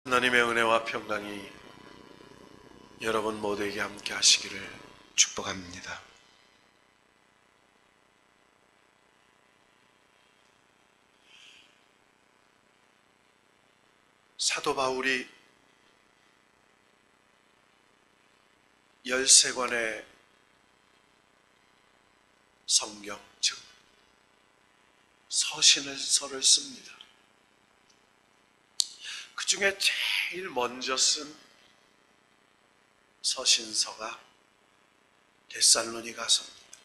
하나님의 은혜와 평강이 여러분 모두에게 함께 하시기를 축복합니다. 사도 바울이 13권의 성경, 즉 서신서를 씁니다. 그 중에 제일 먼저 쓴 서신서가 데살로니가서입니다.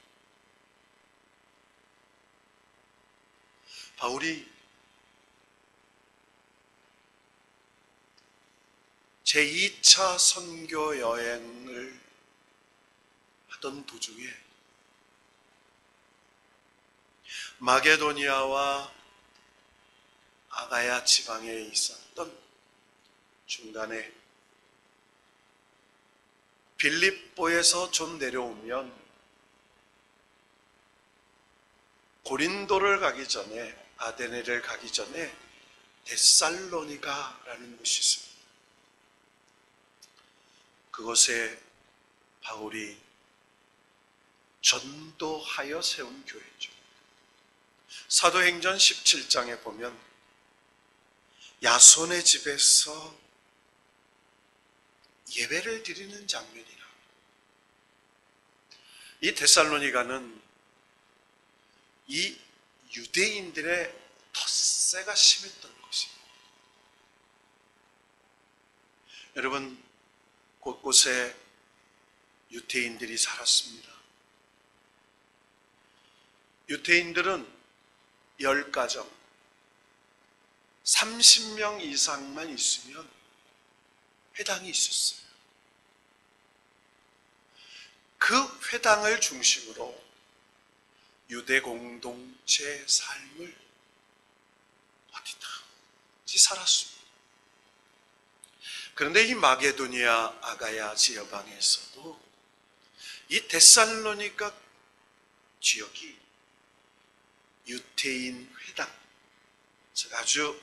바울이 제2차 선교 여행을 하던 도중에 마게도니아와 아가야 지방에 있었던 중간에 빌립보에서 좀 내려오면 고린도를 가기 전에, 아데네를 가기 전에 데살로니가라는 곳이 있습니다. 그곳에 바울이 전도하여 세운 교회죠. 사도행전 17장에 보면 야손의 집에서 예배를 드리는 장면이나, 이 데살로니가는 이 유대인들의 텃세가 심했던 곳입니다. 여러분, 곳곳에 유대인들이 살았습니다. 유대인들은 10가정, 30명 이상만 있으면 회당이 있었어요. 그 회당을 중심으로 유대 공동체 삶을 어디든지 살았습니다. 그런데 이 마게도니아 아가야 지역방에서도 이 데살로니가 지역이 유대인 회당, 즉 아주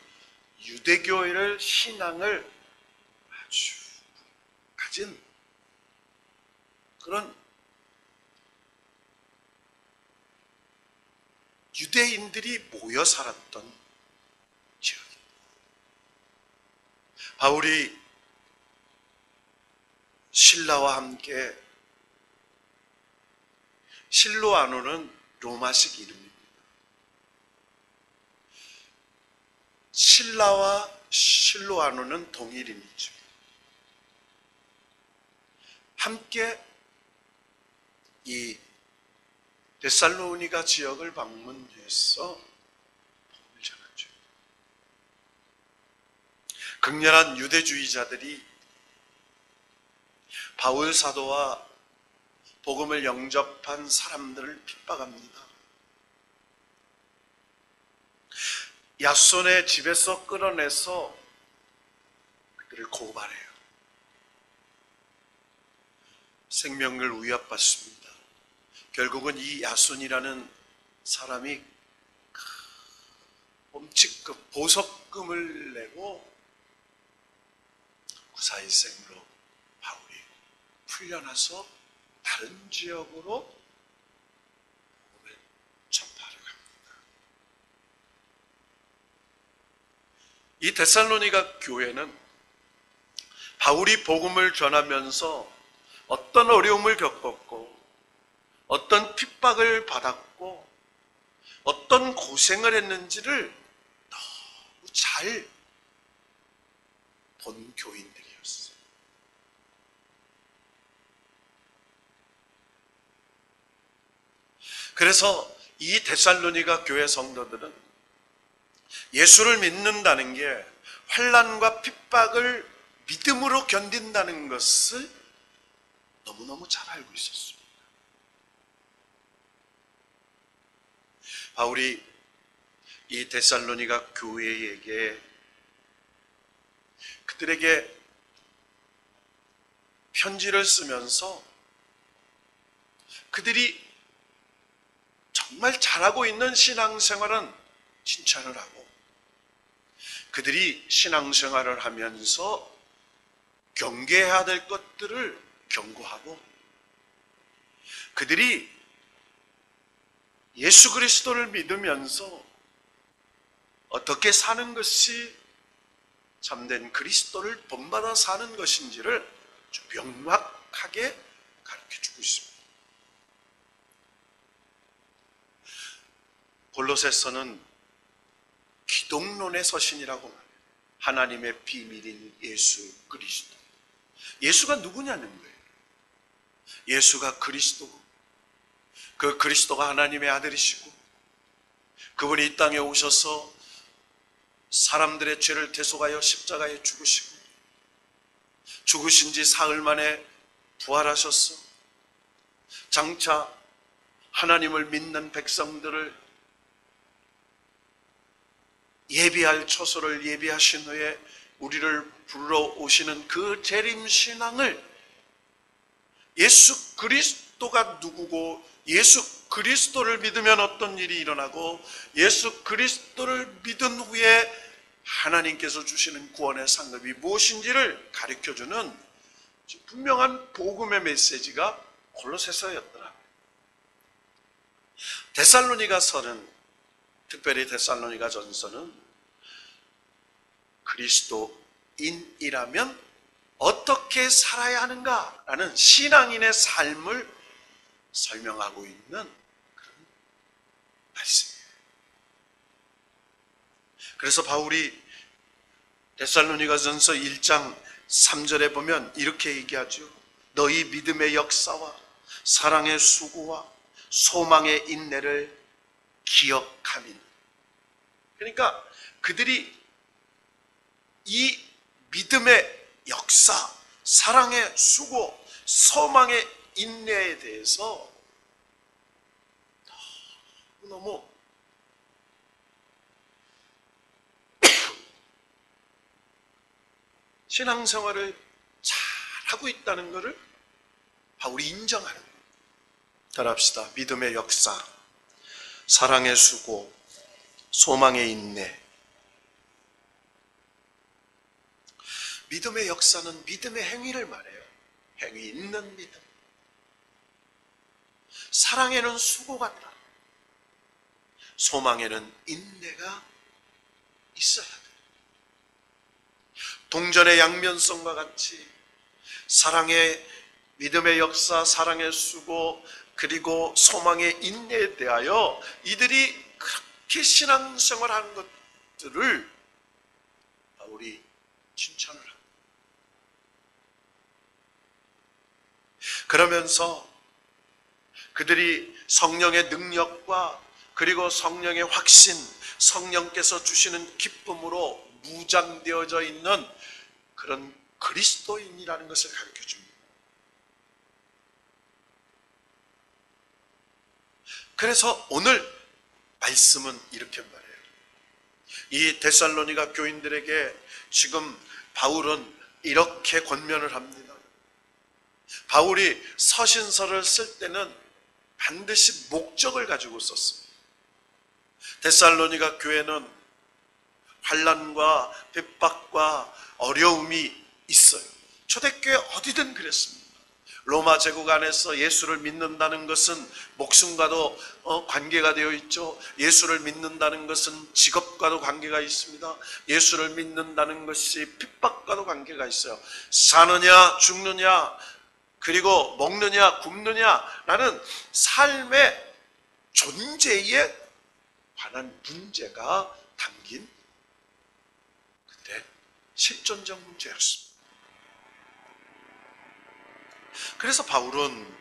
유대교회를 신앙을 아주 가진 그런 유대인들이 모여 살았던 지역입니다. 바울이 실라와 함께, 실로아노는 로마식 이름입니다. 실라와 실로아노는 동일인이죠. 함께 이 데살로니가 지역을 방문해서 복음을 전하죠. 극렬한 유대주의자들이 바울 사도와 복음을 영접한 사람들을 핍박합니다. 야손의 집에서 끌어내서 그들을 고발해요. 생명을 위협받습니다. 결국은 이 야손이라는 사람이 범칙금, 보석금을 내고 구사일생으로 바울이 풀려나서 다른 지역으로 복음을 전파하러 갑니다. 이 데살로니가 교회는 바울이 복음을 전하면서 어떤 어려움을 겪었고, 어떤 핍박을 받았고, 어떤 고생을 했는지를 너무 잘 본 교인들이었어요. 그래서 이 데살로니가 교회 성도들은 예수를 믿는다는 게 환난과 핍박을 믿음으로 견딘다는 것을 너무너무 잘 알고 있었습니다. 바울이 이 데살로니가 교회에게, 그들에게 편지를 쓰면서 그들이 정말 잘하고 있는 신앙생활은 칭찬을 하고, 그들이 신앙생활을 하면서 경계해야 될 것들을 경고하고, 그들이 예수 그리스도를 믿으면서 어떻게 사는 것이 참된 그리스도를 본받아 사는 것인지를 아주 명확하게 가르쳐주고 있습니다. 골로새서는 기독론의 서신이라고 말해요. 하나님의 비밀인 예수 그리스도. 예수가 누구냐는 거예요. 예수가 그리스도고, 그 그리스도가 하나님의 아들이시고, 그분이 이 땅에 오셔서 사람들의 죄를 대속하여 십자가에 죽으시고, 죽으신 지 사흘 만에 부활하셨어 장차 하나님을 믿는 백성들을 예비할 처소를 예비하신 후에 우리를 불러오시는 그 재림신앙을, 예수 그리스도가 누구고 예수 그리스도를 믿으면 어떤 일이 일어나고 예수 그리스도를 믿은 후에 하나님께서 주시는 구원의 상급이 무엇인지를 가르쳐주는 분명한 복음의 메시지가 골로새서였더라. 데살로니가서는, 특별히 데살로니가 전서는 그리스도인이라면 어떻게 살아야 하는가라는 신앙인의 삶을 설명하고 있는 그런 말씀이에요. 그래서 바울이 데살로니가전서 1장 3절에 보면 이렇게 얘기하죠. 너희 믿음의 역사와 사랑의 수고와 소망의 인내를 기억하민. 그러니까 그들이 이 믿음의 역사, 사랑의 수고, 소망의 인내에 대해서 너무 신앙생활을 잘하고 있다는 것을 바울이 인정하는 거예요. 따라합시다. 믿음의 역사, 사랑의 수고, 소망의 인내. 믿음의 역사는 믿음의 행위를 말해요. 행위 있는 믿음. 사랑에는 수고가 있다. 소망에는 인내가 있어야 돼. 동전의 양면성과 같이 사랑의 믿음의 역사, 사랑의 수고, 그리고 소망의 인내에 대하여 이들이 그렇게 신앙생활하는 것들을 바울이 칭찬을 합니다. 그러면서 그들이 성령의 능력과 그리고 성령의 확신, 성령께서 주시는 기쁨으로 무장되어져 있는 그런 그리스도인이라는 것을 가르쳐 줍니다. 그래서 오늘 말씀은 이렇게 말해요. 이 데살로니가 교인들에게 지금 바울은 이렇게 권면을 합니다. 바울이 서신서를 쓸 때는 반드시 목적을 가지고 썼습니다. 데살로니가 교회는 환난과 핍박과 어려움이 있어요. 초대교회 어디든 그랬습니다. 로마 제국 안에서 예수를 믿는다는 것은 목숨과도 관계가 되어 있죠. 예수를 믿는다는 것은 직업과도 관계가 있습니다. 예수를 믿는다는 것이 핍박과도 관계가 있어요. 사느냐 죽느냐, 그리고 먹느냐 굶느냐라는 삶의 존재에 관한 문제가 담긴 그때 실존적 문제였습니다. 그래서 바울은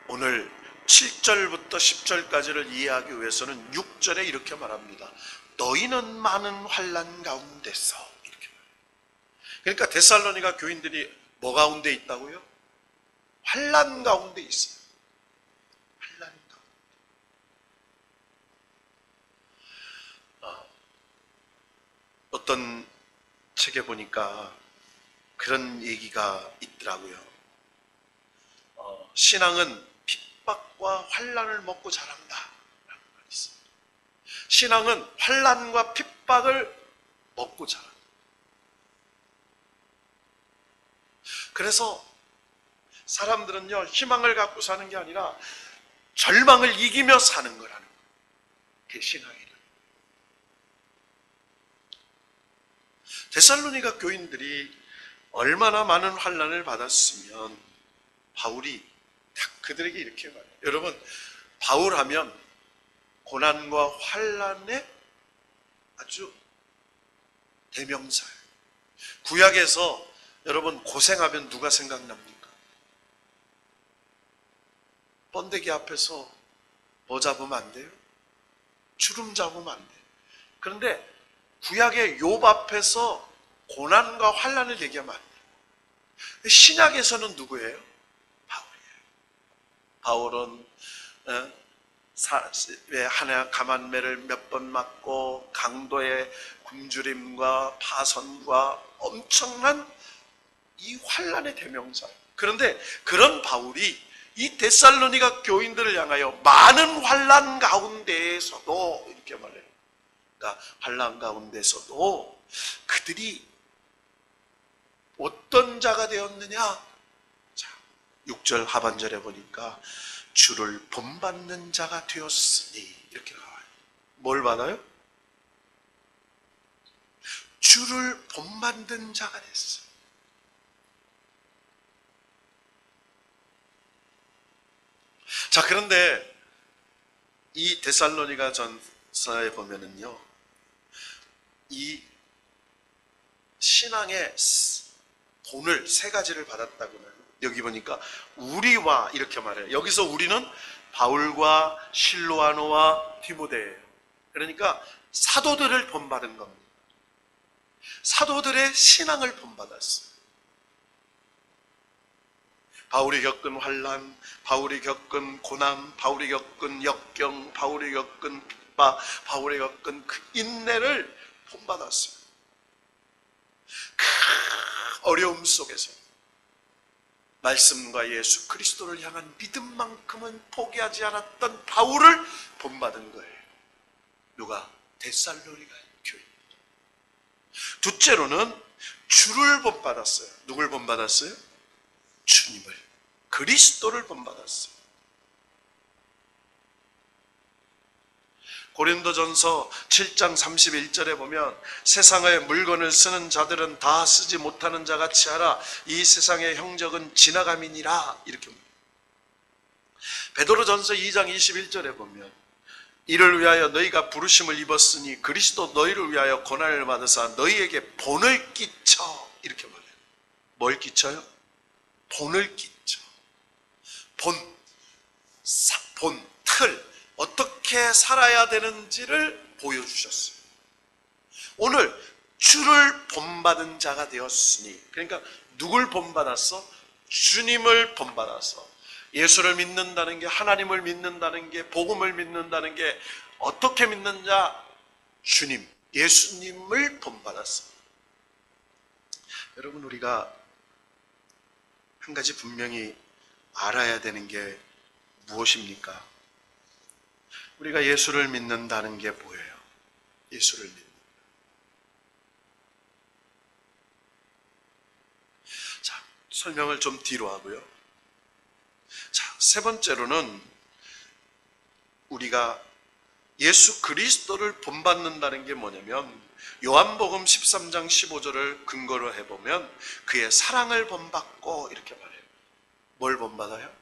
오늘 7절부터 10절까지를 이해하기 위해서는 6절에 이렇게 말합니다. 너희는 많은 환난 가운데서, 이렇게 말해요. 그러니까 데살로니가 교인들이 뭐 가운데 있다고요? 환난 가운데 있어요. 환난 가운데. 어떤 책에 보니까 그런 얘기가 있더라고요. 신앙은 핍박과 환난을 먹고 자란다 라는 말이 있습니다. 신앙은 환난과 핍박을 먹고 자라. 그래서 사람들은요, 희망을 갖고 사는 게 아니라 절망을 이기며 사는 거라는 거예요. 그게 신앙이라. 데살로니가 교인들이 얼마나 많은 환난을 받았으면 바울이 딱 그들에게 이렇게 말해요. 여러분, 바울하면 고난과 환난의 아주 대명사예요. 구약에서 여러분 고생하면 누가 생각납니까? 번데기 앞에서 뭐 잡으면 안 돼요? 주름 잡으면 안 돼요. 그런데 구약의 욥 앞에서 고난과 환난을 얘기하면 안 돼요. 신약에서는 누구예요? 바울이에요. 바울은 하나 가만매를 몇 번 맞고 강도의 굶주림과 파선과 엄청난 이 환난의 대명사. 그런데 그런 바울이 이 데살로니가 교인들을 향하여 많은 환난 가운데에서도 이렇게 말해요. 그러니까 환난 가운데서도 그들이 어떤 자가 되었느냐? 자, 6절 하반절에 보니까 주를 본받는 자가 되었으니 이렇게 나와요. 뭘 받아요? 주를 본받는 자가 됐어요. 자, 그런데 이 데살로니가 전서에 보면은요, 이 신앙의 본을 세 가지를 받았다고 해요. 여기 보니까 우리와 이렇게 말해요. 여기서 우리는 바울과 실로아노와 디모데예요. 그러니까 사도들을 본받은 겁니다. 사도들의 신앙을 본받았어요. 바울이 겪은 환난, 바울이 겪은 고난, 바울이 겪은 역경, 바울이 겪은 핍박, 바울이 겪은 그 인내를 본받았어요. 그 어려움 속에서 말씀과 예수 그리스도를 향한 믿음만큼은 포기하지 않았던 바울을 본받은 거예요. 누가? 데살로니가 교회. 둘째로는 주를 본받았어요. 누굴 본받았어요? 주님을, 그리스도를 본받았어요. 고린도전서 7장 31절에 보면 세상의 물건을 쓰는 자들은 다 쓰지 못하는 자같이 하라. 이 세상의 형적은 지나감이니라. 이렇게 베드로전서 2장 21절에 보면 이를 위하여 너희가 부르심을 입었으니 그리스도 너희를 위하여 고난을 받으사 너희에게 본을 끼쳐. 이렇게 말해요. 뭘 끼쳐요? 본을 끼쳐. 본, 틀, 어떻게 살아야 되는지를 보여주셨어요. 오늘 주를 본받은 자가 되었으니, 그러니까 누굴 본받았어? 주님을 본받아서. 예수를 믿는다는 게, 하나님을 믿는다는 게, 복음을 믿는다는 게 어떻게 믿느냐? 주님, 예수님을 본받았어. 여러분, 우리가 한 가지 분명히 알아야 되는 게 무엇입니까? 우리가 예수를 믿는다는 게 뭐예요? 예수를 믿는. 자, 설명을 좀 뒤로 하고요. 자, 세 번째로는 우리가 예수 그리스도를 본받는다는 게 뭐냐면 요한복음 13장 15절을 근거로 해보면 그의 사랑을 본받고 이렇게 말해요. 뭘 본받아요?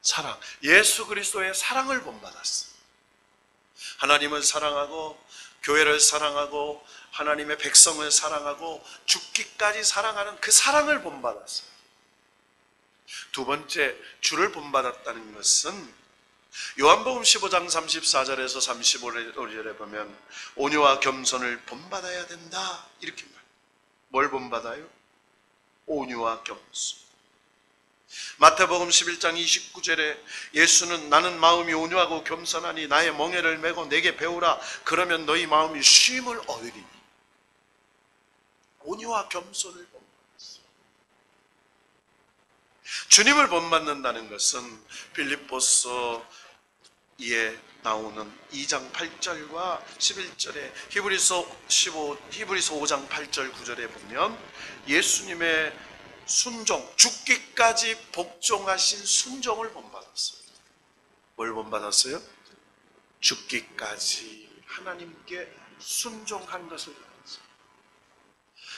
사랑. 예수 그리스도의 사랑을 본받았어. 하나님을 사랑하고 교회를 사랑하고 하나님의 백성을 사랑하고 죽기까지 사랑하는 그 사랑을 본받았어요. 두 번째, 주를 본받았다는 것은 요한복음 15장 34절에서 35절에 보면 온유와 겸손을 본받아야 된다 이렇게 말해요. 뭘 본받아요? 온유와 겸손. 마태복음 11장 29절에 예수는 나는 마음이 온유하고 겸손하니 나의 멍에를 메고 내게 배우라. 그러면 너희 마음이 쉼을 얻으리니. 온유와 겸손을 본받았어. 주님을 본받는다는 것은 빌립보서 이에 나오는 2장 8절과 11절에 히브리서 5장 8절 9절에 보면 예수님의 순종, 죽기까지 복종하신 순종을 본받았어요. 뭘 본받았어요? 죽기까지 하나님께 순종한 것을 본받았어요.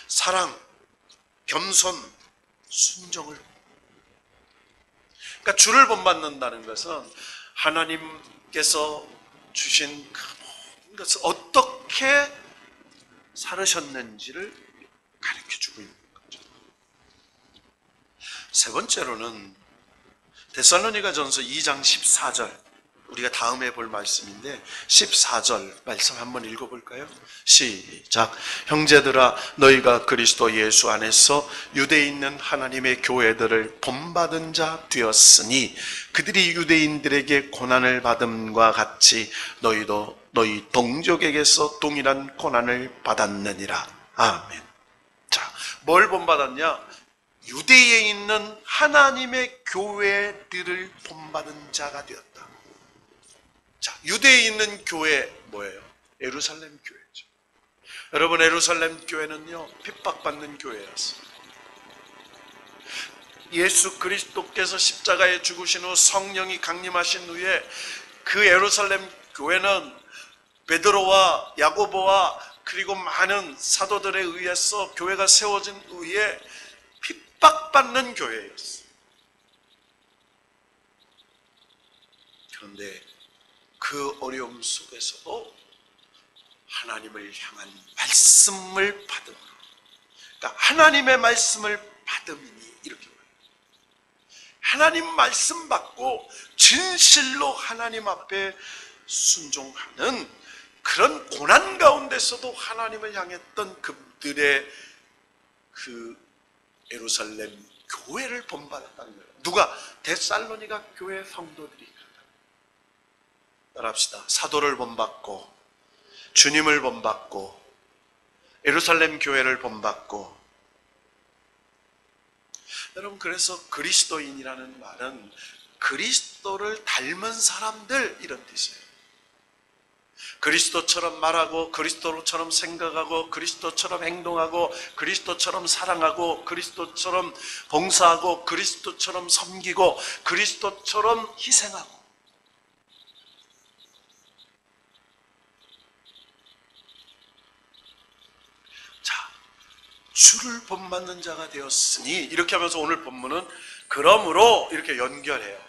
사랑, 겸손, 순종을. 그러니까 주를 본받는다는 것은 하나님께서 주신 그 모든 것을 어떻게 살으셨는지를 가르쳐주고 있는 거죠. 세 번째로는 데살로니가전서 2장 14절, 우리가 다음에 볼 말씀인데 14절 말씀 한번 읽어볼까요? 시작. 형제들아, 너희가 그리스도 예수 안에서 유대에 있는 하나님의 교회들을 본받은 자 되었으니 그들이 유대인들에게 고난을 받음과 같이 너희도 너희 동족에게서 동일한 고난을 받았느니라. 아멘. 자, 뭘 본받았냐? 유대에 있는 하나님의 교회들을 본받은 자가 되었다. 자, 유대에 있는 교회 뭐예요? 예루살렘 교회죠. 여러분, 예루살렘 교회는요, 핍박받는 교회였어요. 예수 그리스도께서 십자가에 죽으신 후 성령이 강림하신 후에 그 예루살렘 교회는 베드로와 야고보와 그리고 많은 사도들에 의해서 교회가 세워진 후에 핍박받는 교회였어요. 그런데 그 어려움 속에서도 하나님을 향한 말씀을 받음으로, 그러니까 하나님의 말씀을 받음이니 이렇게 말해요. 하나님 말씀 받고 진실로 하나님 앞에 순종하는 그런 고난 가운데서도 하나님을 향했던 그들의 그 예루살렘 교회를 본받았다는 거예요. 누가? 데살로니가 교회 성도들이. 따라합시다. 사도를 본받고 주님을 본받고 예루살렘 교회를 본받고. 여러분, 그래서 그리스도인이라는 말은 그리스도를 닮은 사람들 이런 뜻이에요. 그리스도처럼 말하고 그리스도처럼 생각하고 그리스도처럼 행동하고 그리스도처럼 사랑하고 그리스도처럼 봉사하고 그리스도처럼 섬기고 그리스도처럼 희생하고. 주를 본받는 자가 되었으니, 이렇게 하면서 오늘 본문은 그러므로 이렇게 연결해요.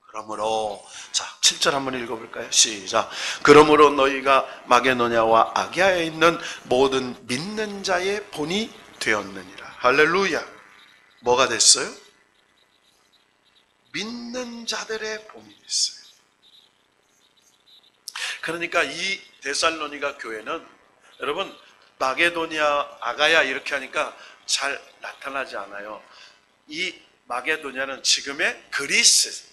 그러므로, 자, 7절 한번 읽어볼까요? 시작. 그러므로 너희가 마게도냐와 아기야에 있는 모든 믿는 자의 본이 되었느니라. 할렐루야. 뭐가 됐어요? 믿는 자들의 본이 됐어요. 그러니까 이 데살로니가 교회는, 여러분, 마게도냐, 아가야 이렇게 하니까 잘 나타나지 않아요. 이 마게도냐는 지금의 그리스,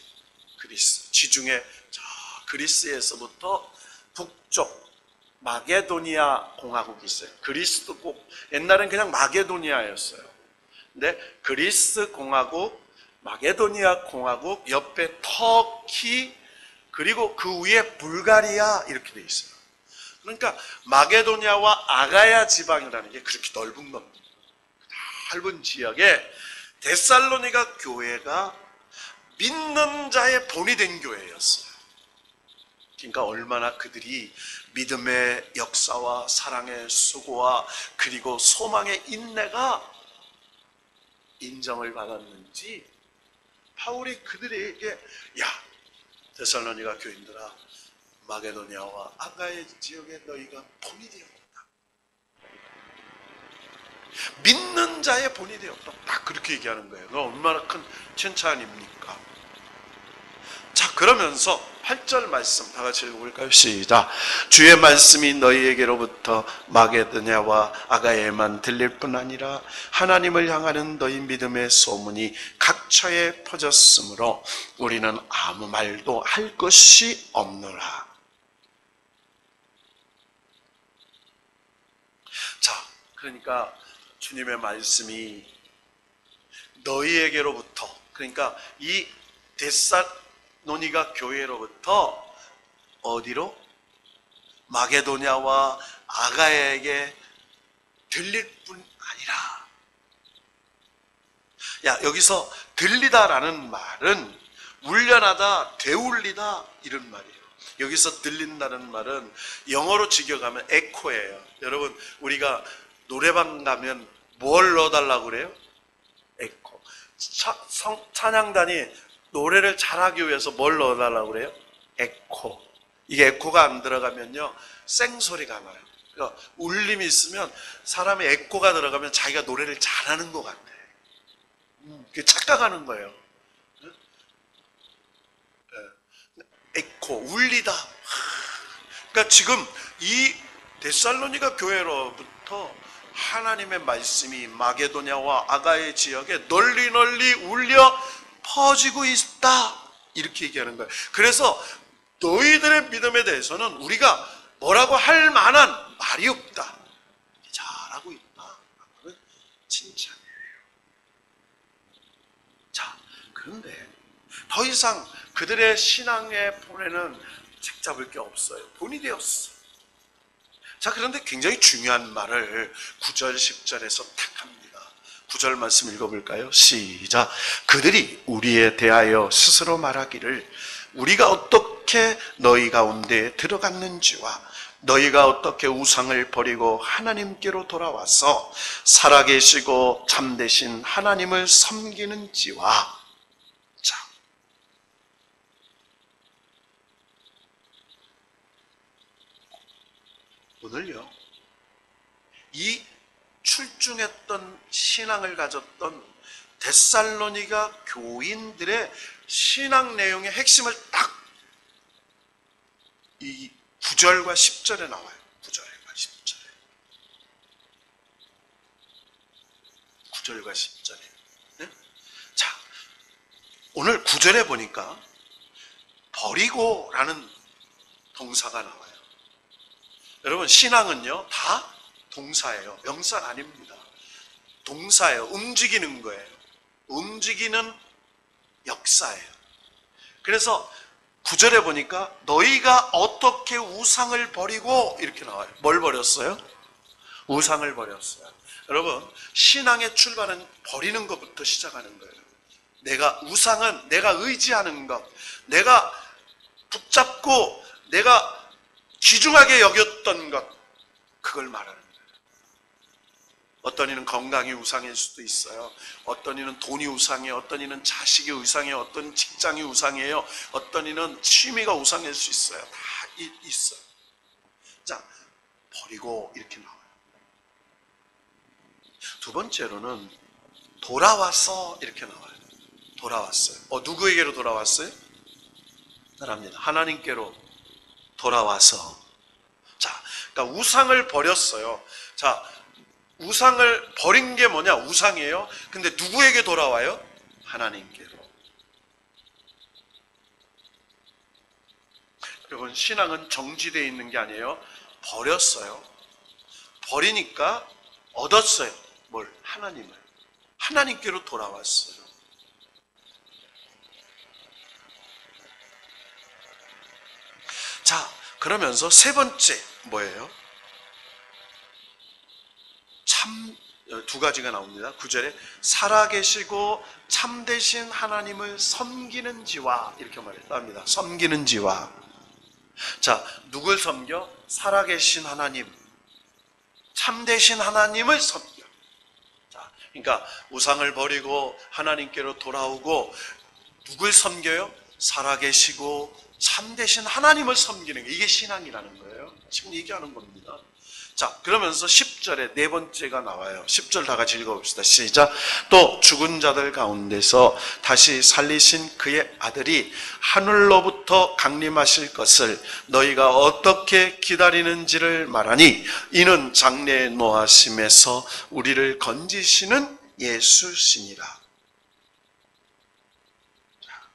지중해 저 그리스에서부터 북쪽 마게도니아 공화국이 있어요. 그리스도 옛날엔 그냥 마게도니아였어요. 근데 그리스 공화국, 마게도니아 공화국, 옆에 터키, 그리고 그 위에 불가리아 이렇게 돼 있어요. 그러니까 마게도냐와 아가야 지방이라는 게 그렇게 넓은 겁니다. 넓은 지역에 데살로니가 교회가 믿는 자의 본이 된 교회였어요. 그러니까 얼마나 그들이 믿음의 역사와 사랑의 수고와 그리고 소망의 인내가 인정을 받았는지 바울이 그들에게, 야, 데살로니가 교인들아, 마게도냐와 아가야 지역에 너희가 본이 되었다. 믿는 자의 본이 되었다. 딱 그렇게 얘기하는 거예요. 그거 얼마나 큰 칭찬입니까? 자, 그러면서 8절 말씀 다 같이 읽어볼까요? 시작. 주의 말씀이 너희에게로부터 마게도냐와 아가야에만 들릴 뿐 아니라 하나님을 향하는 너희 믿음의 소문이 각처에 퍼졌으므로 우리는 아무 말도 할 것이 없노라. 자, 그러니까 주님의 말씀이 너희에게로부터, 그러니까 이 데살로니가 교회로부터 어디로? 마게도냐와 아가야에게 들릴 뿐 아니라. 야, 여기서 들리다라는 말은 울려나다, 되울리다 이런 말이에요. 여기서 들린다는 말은 영어로 직역하면 에코예요. 여러분, 우리가 노래방 가면 뭘 넣어달라고 그래요? 에코. 찬양단이 노래를 잘하기 위해서 뭘 넣어달라고 그래요? 에코. 이게 에코가 안 들어가면요, 쌩소리가 나요. 그러니까 울림이 있으면 사람의 에코가 들어가면 자기가 노래를 잘하는 것 같아. 그게 착각하는 거예요. 에코, 울리다. 그러니까 지금 이 데살로니가 교회로부터 하나님의 말씀이 마게도냐와 아가야 지역에 널리 널리 울려 퍼지고 있다, 이렇게 얘기하는 거예요. 그래서 너희들의 믿음에 대해서는 우리가 뭐라고 할 만한 말이 없다. 잘하고 있다. 그건 칭찬이에요. 자, 그런데 더 이상 그들의 신앙의 본에는 책 잡을 게 없어요. 본이 되었어. 자, 그런데 굉장히 중요한 말을 9절 10절에서 탁 합니다. 9절 말씀 읽어볼까요? 시작. 그들이 우리에 대하여 스스로 말하기를 우리가 어떻게 너희 가운데 들어갔는지와 너희가 어떻게 우상을 버리고 하나님께로 돌아와서 살아계시고 참되신 하나님을 섬기는지와. 자, 오늘요, 이 출중했던 신앙을 가졌던 데살로니가 교인들의 신앙 내용의 핵심을 딱 이 9절과 10절에 나와요. 9절과 10절에. 9절과 10절에. 네? 자, 오늘 9절에 보니까 버리고라는 동사가 나와요. 여러분, 신앙은요, 다 동사예요. 명사가 아닙니다. 동사예요. 움직이는 거예요. 움직이는 역사예요. 그래서 9절에 보니까 너희가 어떻게 우상을 버리고 이렇게 나와요. 뭘 버렸어요? 우상을 버렸어요. 여러분, 신앙의 출발은 버리는 것부터 시작하는 거예요. 우상은 내가 의지하는 것, 내가 붙잡고 내가 귀중하게 여겼던 것, 그걸 말하는 거예요. 어떤 이는 건강이 우상일 수도 있어요. 어떤 이는 돈이 우상이에요. 어떤 이는 자식이 우상이에요. 어떤 직장이 우상이에요. 어떤 이는 취미가 우상일 수 있어요. 다 있어요. 자, 버리고 이렇게 나와요. 두 번째로는 돌아와서 이렇게 나와요. 돌아왔어요. 누구에게로 돌아왔어요? 사람입니다. 하나님께로 돌아와서. 자, 그러니까 우상을 버렸어요. 자, 우상을 버린 게 뭐냐? 우상이에요. 근데 누구에게 돌아와요? 하나님께로. 여러분, 신앙은 정지되어 있는 게 아니에요. 버렸어요. 버리니까 얻었어요. 뭘? 하나님을. 하나님께로 돌아왔어요. 자, 그러면서 세 번째 뭐예요? 두 가지가 나옵니다. 9절에 살아계시고 참되신 하나님을 섬기는지와 이렇게 말합니다. 섬기는지와. 자, 누굴 섬겨? 살아계신 하나님, 참되신 하나님을 섬겨. 자, 그러니까 우상을 버리고 하나님께로 돌아오고 누굴 섬겨요? 살아계시고 참되신 하나님을 섬기는 게, 이게 신앙이라는 거예요. 지금 얘기하는 겁니다. 자, 그러면서 10절에 네 번째가 나와요. 10절 다 같이 읽어봅시다. 시작. 또 죽은 자들 가운데서 다시 살리신 그의 아들이 하늘로부터 강림하실 것을 너희가 어떻게 기다리는지를 말하니 이는 장래의 노하심에서 우리를 건지시는 예수시니라. 자,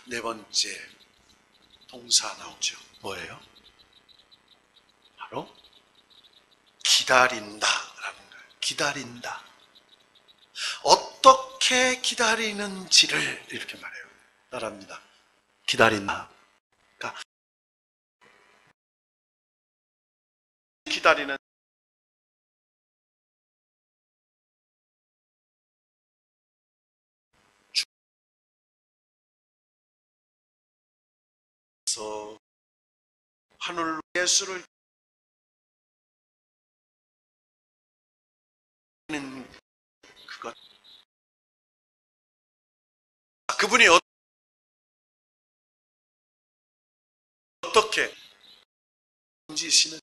네 번째 동사 나오죠. 뭐예요? 바로 기다린다라는 거예요. 기다린다. 어떻게 기다리는지를 이렇게 말해요. 따라합니다. 기다린다. 기다리는 주서 하늘로 예수를 는 그것, 그분이 어떻게 지시는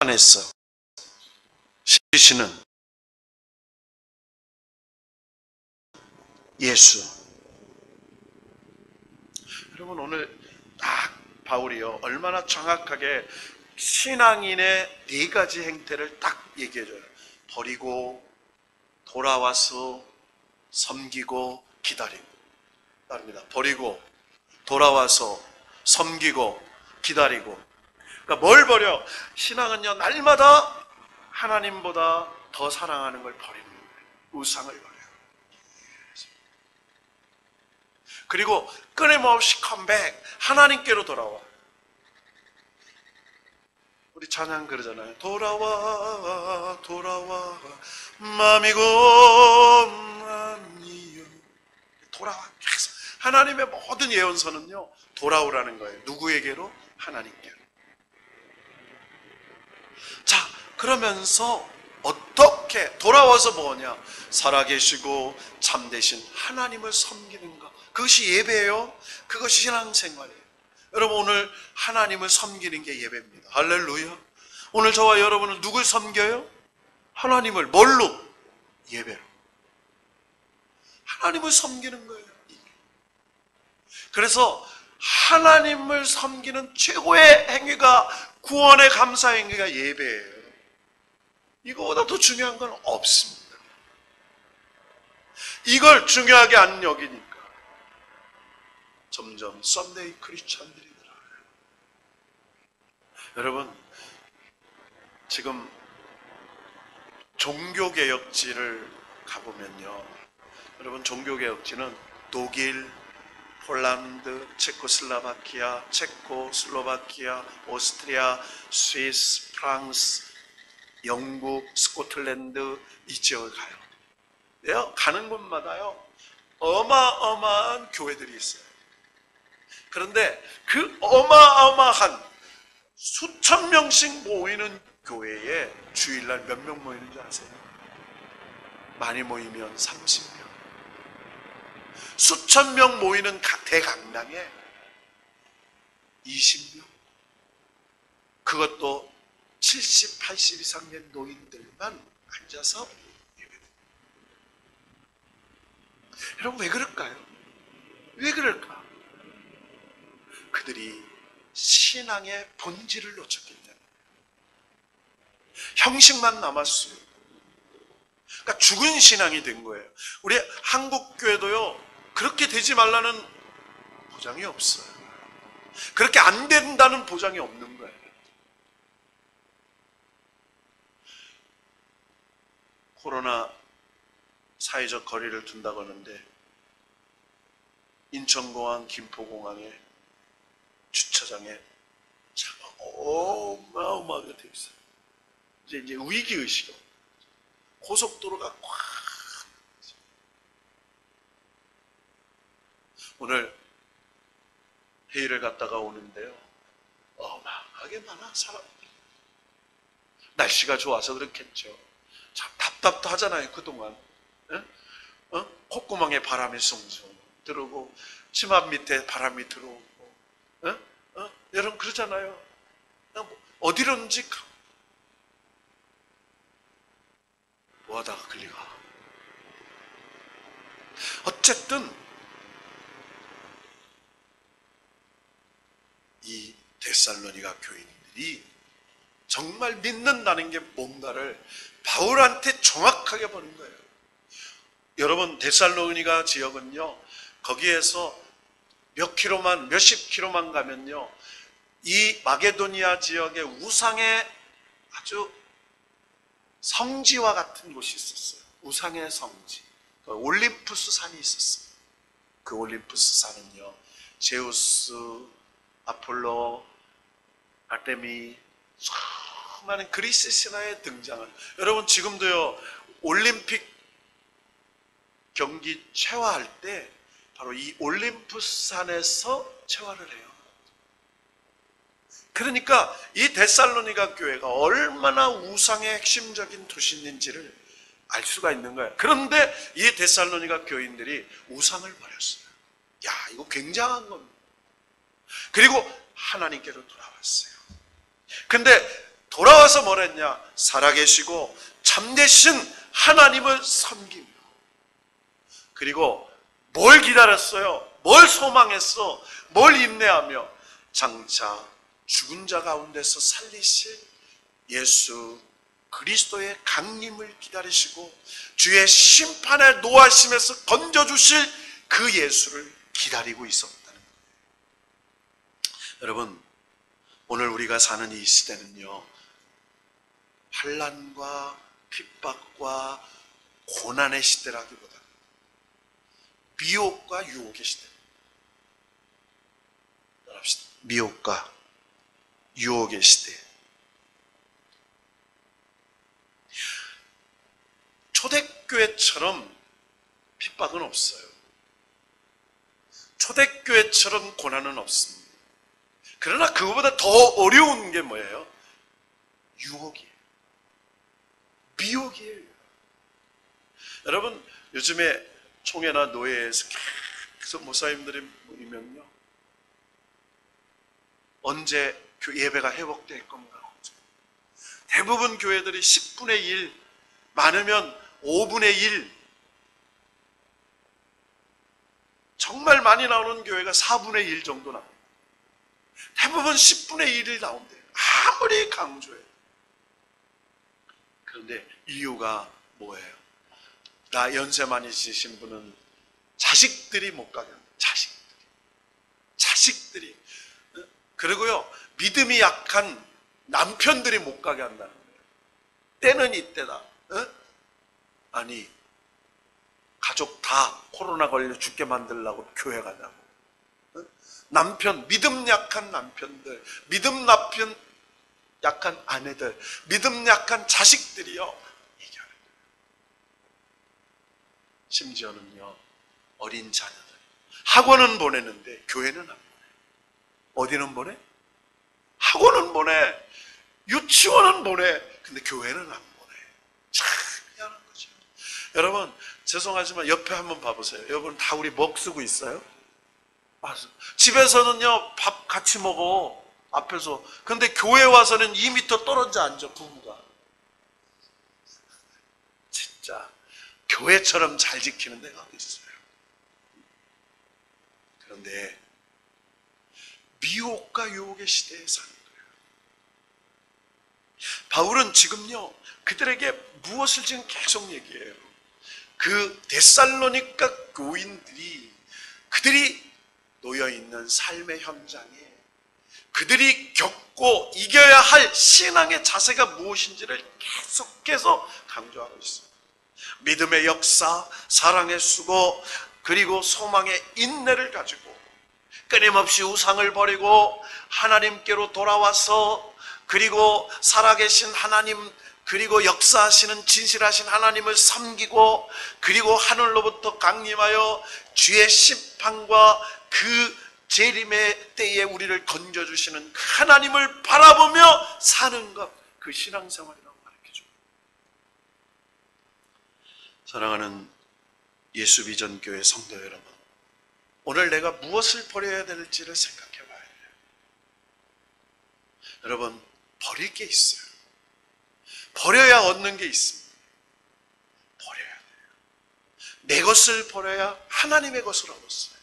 안에서 시시는 예수. 여러분, 오늘 딱 바울이요 얼마나 정확하게 신앙인의 네 가지 행태를 딱 얘기해줘요. 버리고 돌아와서 섬기고 기다리고. 답니다. 버리고 돌아와서 섬기고 기다리고. 그러니까 뭘 버려? 신앙은요 날마다 하나님보다 더 사랑하는 걸 버리는 거예요. 우상을 버려요. 그리고 끊임없이 컴백, 하나님께로 돌아와. 우리 찬양 그러잖아요. 돌아와 돌아와 마음이고 마음이여. 돌아와. 계속 하나님의 모든 예언서는요 돌아오라는 거예요. 누구에게로? 하나님께로. 자, 그러면서 어떻게 돌아와서 뭐냐? 살아계시고 참되신 하나님을 섬기는 것, 그것이 예배예요. 그것이 신앙생활이에요. 여러분, 오늘 하나님을 섬기는 게 예배입니다. 할렐루야. 오늘 저와 여러분은 누굴 섬겨요? 하나님을. 뭘로? 예배로. 하나님을 섬기는 거예요. 그래서 하나님을 섬기는 최고의 행위가, 구원의 감사 행위가 예배예요. 이거보다 더 중요한 건 없습니다. 이걸 중요하게 안 여기니까 점점 썬데이 크리스천들이 늘어나요. 여러분, 지금 종교개혁지를 가보면요, 여러분, 종교개혁지는 독일, 폴란드, 체코슬로바키아, 오스트리아, 스위스, 프랑스, 영국, 스코틀랜드, 이 지역을 가요. 가는 곳마다요 어마어마한 교회들이 있어요. 그런데 그 어마어마한 수천 명씩 모이는 교회에 주일날 몇 명 모이는 줄 아세요? 많이 모이면 30명. 수천 명 모이는 대강당에 20명. 그것도 70, 80 이상 된 노인들만 앉아서 예배드립니다. 여러분, 왜 그럴까요? 왜 그럴까? 그들이 신앙의 본질을 놓쳤기 때문에. 형식만 남았어요. 그러니까 죽은 신앙이 된 거예요. 우리 한국 교회도요 그렇게 되지 말라는 보장이 없어요. 그렇게 안 된다는 보장이 없는 거예요. 코로나 사회적 거리를 둔다고 하는데 인천공항, 김포공항에 주차장에 차가 어마어마하게 돼 있어요. 이제 위기의식이 고속도로가 꽉. 오늘 회의를 갔다가 오는데요, 어마어마하게 많아 사람. 날씨가 좋아서 그렇겠죠. 참 답답도 하잖아요. 그동안 콧구멍에 바람이 숭숭 들어오고 치마 밑에 바람이 들어오고, 여러분 그러잖아요. 어디론지 뭐 하다가 걸리가. 어쨌든 이 데살로니가 교인들이 정말 믿는다는 게 뭔가를 바울한테 정확하게 보는 거예요. 여러분, 데살로니가 지역은요 거기에서 몇십 킬로만 가면요 이 마게도니아 지역의 우상의 아주 성지와 같은 곳이 있었어요. 우상의 성지, 올림푸스 산이 있었어요. 그 올림푸스 산은요 제우스, 아폴로, 아테미, 수많은 그리스 신화에 등장한, 여러분 지금도요 올림픽 경기 체화할 때 바로 이 올림푸스산에서 체화를 해요. 그러니까 이 데살로니가 교회가 얼마나 우상의 핵심적인 도시인지를 알 수가 있는 거예요. 그런데 이 데살로니가 교인들이 우상을 버렸어요. 야, 이거 굉장한 겁니다. 그리고 하나님께로 돌아왔어요. 근데 돌아와서 뭘 했냐? 살아계시고 참되신 하나님을 섬기며, 그리고 뭘 기다렸어요? 뭘 소망했어? 뭘 인내하며? 장차 죽은 자 가운데서 살리실 예수 그리스도의 강림을 기다리시고 주의 심판의 노하심에서 건져주실 그 예수를 기다리고 있었다는 거예요. 여러분, 오늘 우리가 사는 이 시대는요, 환난과 핍박과 고난의 시대라기보다 미혹과 유혹의 시대. 따라합시다. 미혹과 유혹의 시대. 초대교회처럼 핍박은 없어요. 초대교회처럼 고난은 없습니다. 그러나 그거보다 더 어려운 게 뭐예요? 유혹이에요. 미혹이에요. 여러분, 요즘에 총회나 노예에서 계속 목사님들이 모이면요, 언제 예배가 회복될 건가? 대부분 교회들이 10분의 1, 많으면 5분의 1, 정말 많이 나오는 교회가 4분의 1 정도 나옵니다. 대부분 10분의 1이 나온대요. 아무리 강조해요. 그런데 이유가 뭐예요? 나 연세 많이 있으신 분은 자식들이 못 가게 합니다. 자식들이. 그리고요, 믿음이 약한 남편들이 못 가게 한다는 거예요. 때는 이때다. 아니, 가족 다 코로나 걸려 죽게 만들려고 교회 가냐고. 남편, 믿음 약한 남편들, 믿음 약한 아내들, 믿음 약한 자식들이요, 이겨요. 심지어는요, 어린 자녀들. 학원은 보내는데 교회는 안 보내. 어디는 보내? 학원은 보내. 유치원은 보내. 근데 교회는 안 보내. 참 미안한 거죠. 여러분, 죄송하지만 옆에 한번 봐보세요. 여러분 다 우리 먹쓰고 있어요? 집에서는요, 밥 같이 먹어. 앞에서. 근데 교회 와서는 2m 떨어져 앉아, 부부가. 진짜 교회처럼 잘 지키는 데가 어디 있어요? 그런데 미혹과 유혹의 시대에 사는 거예요. 바울은 지금요, 그들에게 무엇을 지금 계속 얘기해요? 그 데살로니가 교인들이, 그들이 놓여있는 삶의 현장에 그들이 겪고 이겨야 할 신앙의 자세가 무엇인지를 계속해서 강조하고 있어요. 믿음의 역사, 사랑의 수고, 그리고 소망의 인내를 가지고 끊임없이 우상을 버리고 하나님께로 돌아와서, 그리고 살아계신 하나님, 그리고 역사하시는 진실하신 하나님을 섬기고, 그리고 하늘로부터 강림하여 주의 심판과 그 재림의 때에 우리를 건져주시는 그 하나님을 바라보며 사는 것, 그 신앙생활이라고 가르쳐줍니다. 사랑하는 예수비전교회 성도 여러분, 오늘 내가 무엇을 버려야 될지를 생각해 봐야 돼요. 여러분, 버릴 게 있어요. 버려야 얻는 게 있습니다. 버려야 돼요. 내 것을 버려야 하나님의 것을 얻었어요.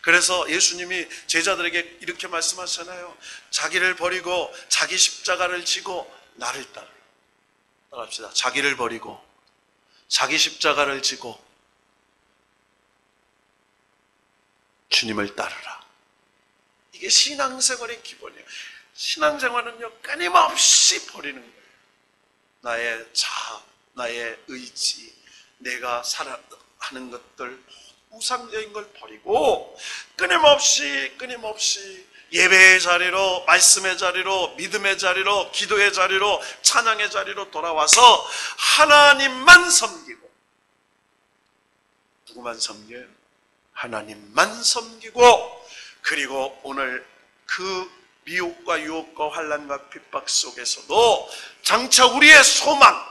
그래서 예수님이 제자들에게 이렇게 말씀하셨잖아요. 자기를 버리고 자기 십자가를 지고 나를 따르라. 따라합시다. 자기를 버리고 자기 십자가를 지고 주님을 따르라. 이게 신앙생활의 기본이에요. 신앙생활은요, 끊임없이 버리는 거예요. 나의 자아, 나의 의지, 내가 하는 것들, 우상적인 걸 버리고 끊임없이 예배의 자리로, 말씀의 자리로, 믿음의 자리로, 기도의 자리로, 찬양의 자리로 돌아와서 하나님만 섬기고, 누구만 섬겨요? 하나님만 섬기고, 그리고 오늘 그 미혹과 유혹과 환난과 핍박 속에서도 장차 우리의 소망,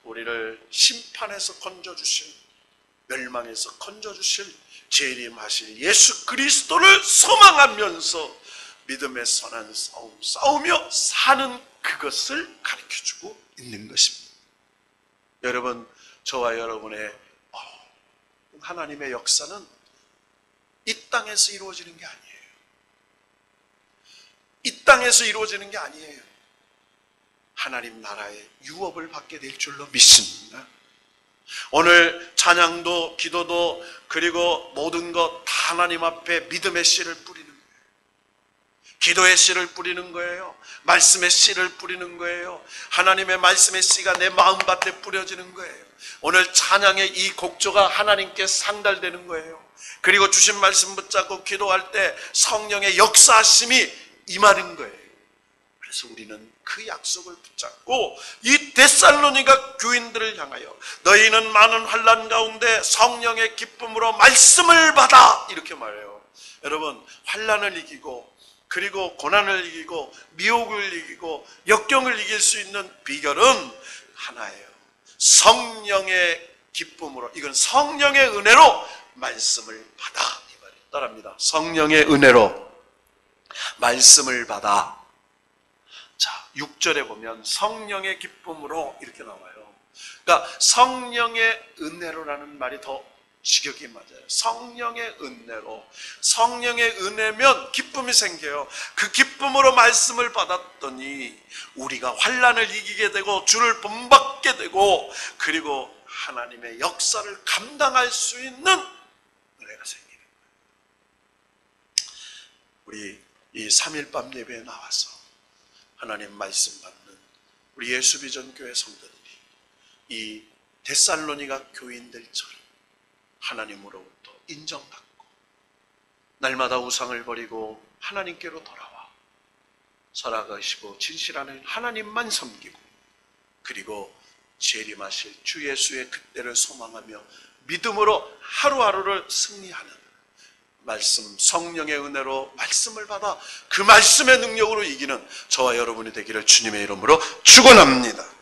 우리를 심판에서 건져주실, 멸망에서 건져주실, 재림하실 예수 그리스도를 소망하면서 믿음의 선한 싸움 싸우며 사는 그것을 가르쳐주고 있는 것입니다. 여러분, 저와 여러분의 하나님의 역사는 이 땅에서 이루어지는 게 아니에요. 이 땅에서 이루어지는 게 아니에요. 하나님 나라의 유업을 받게 될 줄로 믿습니다. 오늘 찬양도 기도도 그리고 모든 것 다 하나님 앞에 믿음의 씨를 뿌리는 거예요. 기도의 씨를 뿌리는 거예요. 말씀의 씨를 뿌리는 거예요. 하나님의 말씀의 씨가 내 마음밭에 뿌려지는 거예요. 오늘 찬양의 이 곡조가 하나님께 상달되는 거예요. 그리고 주신 말씀 붙잡고 기도할 때 성령의 역사하심이 임하는 거예요. 그래서 우리는 그 약속을 붙잡고 이 데살로니가 교인들을 향하여 너희는 많은 환난 가운데 성령의 기쁨으로 말씀을 받아, 이렇게 말해요. 여러분, 환난을 이기고 그리고 고난을 이기고 미혹을 이기고 역경을 이길 수 있는 비결은 하나예요. 성령의 기쁨으로, 이건 성령의 은혜로 말씀을 받아, 이 말이 따라합니다. 성령의 은혜로 말씀을 받아. 자, 6절에 보면 성령의 기쁨으로 이렇게 나와요. 그러니까 성령의 은혜로라는 말이 더 직역이 맞아요. 성령의 은혜로. 성령의 은혜면 기쁨이 생겨요. 그 기쁨으로 말씀을 받았더니 우리가 환난을 이기게 되고 주를 본받게 되고 그리고 하나님의 역사를 감당할 수 있는 은혜가 생기는 거예요. 우리 이 3일 밤 예배에 나와서 하나님 말씀 받는 우리 예수비전 교회 성도들이 이 데살로니가 교인들처럼 하나님으로부터 인정받고 날마다 우상을 버리고 하나님께로 돌아와 살아가시고 진실한 하나님만 섬기고 그리고 재림하실 주 예수의 그때를 소망하며 믿음으로 하루하루를 승리하는 말씀, 성령의 은혜로 말씀을 받아 그 말씀의 능력으로 이기는 저와 여러분이 되기를 주님의 이름으로 축원합니다.